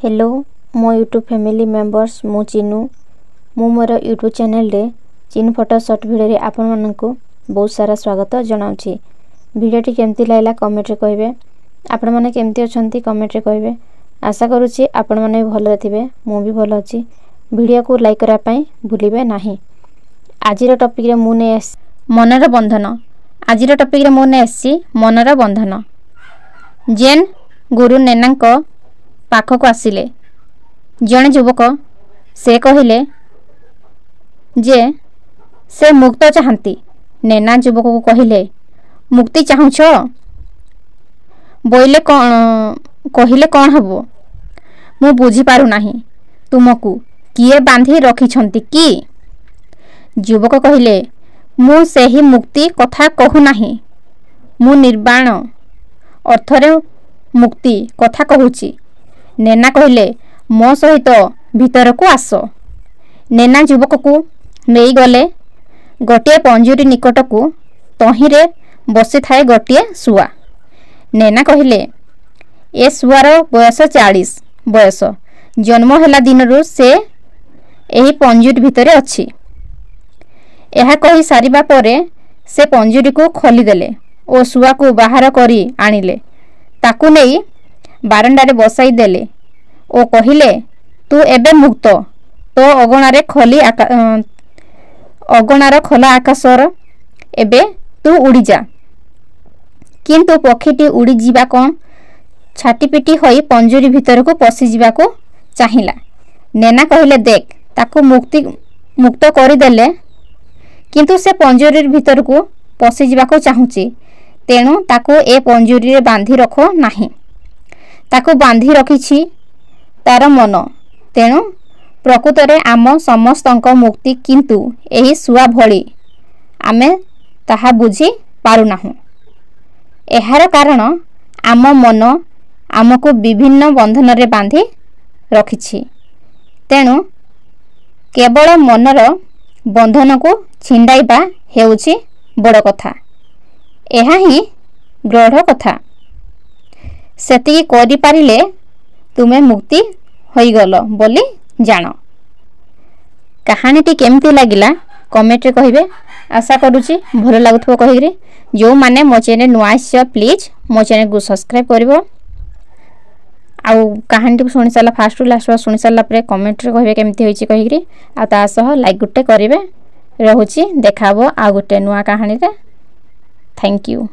Hello मो YouTube family members मु चिनू मु मोर यूट्यूब चैनल रे चिन फोटो शॉर्ट वीडियो रे आपण मानकु बहुत सारा स्वागत जनाउछि। वीडियोटी केमती लागला कमेंट रे कहबे। आपण माने केमती अछंती कमेंट रे कहबे। आशा करूछि आपण माने भलो थिबे मु भी भलो अछि। वीडियो को लाइक करा पई भूलिबे नाही। आजिर टॉपिक रे मु ने मनर बंधन। आजिर टॉपिक रे मु ने आसी मनर बंधन। जेन गुरु नेनांक पाखक आसिले जने युवक से कहिले जे से मुक्त चाहती। नेना युवक को कहिले मुक्ति चाहुछ बोइले कहिले कौन हबो मु बुझी पारु नाही तुमको किए बांधी रखिछंती कि। युवक कहिले मु सेही मुक्ति कथा कहू नाही मु निर्वाण अर्थरे मुक्ति कथा कहूची। नेना कहिले मो सहित भीतर को आस। नेना युवक को नहीं गले गोटे पंजुरी निकट को तहिरे बसी थाए गोटे सुआ। नेना कहिले ए सुआर बयस 40 बयस जन्म हेला दिनरु से एही पंजुरी भितरे अछि। एहा कही सारिबा परे से पंजुरी को खोली देले ओ सुआ को बाहर करी आनिले। ताकू नहीं बारंडारे बसाई देले ओ कहिले तू एबे मुक्त तो अगणार खोला आकाशर एबे तू उड़ी जा। किंतु पक्षीटी उड़ी जीवा कौन छाटीपिटी होई पंजुरी भीतर को पसी जीवा को चाहिला। नेना कहिले देख ताकू मुक्त करी देले किंतु से पंजुरी भीतर को पसी जीवा को चाहुची। तेणु ताकू ए पंजुरी रे बांधी रखो नाही। ताकू बांधी रखिछि तार मन। तेणु प्रकृतरे आम समस्तंक मुक्ति किंतु एही सुआ भली आमे ताहा बुझी पारुनाहु। एहार कारण आम मन आमको विभिन्न बंधन रे बांधी रखिछि। तेणु केवल मनर बंधन को छिंडाइबा हेउछि बड़ कथा। एहा ही दृढ़ कथा। सेतिकी करि पारिले तुमे मुक्ति होई गलो बोली जान। कहानीटी केमती लागिला कमेंट रे कहिबे। आशा करूची भलो लागुथबो कहिरे। जो माने मो चैनल नुआ आइछ प्लीज मो चैनल को सब्सक्राइब करिवो। आउ कहानीटी सुनि साला फास्ट टू लास्ट सुनि साला परे कमेंट रे कहिबे केमती होईची कहिग्री। आ ता सह लाइक गुटे करिवे। रहुची देखाबो आ गुटे नुआ कहानी रे। Thank you.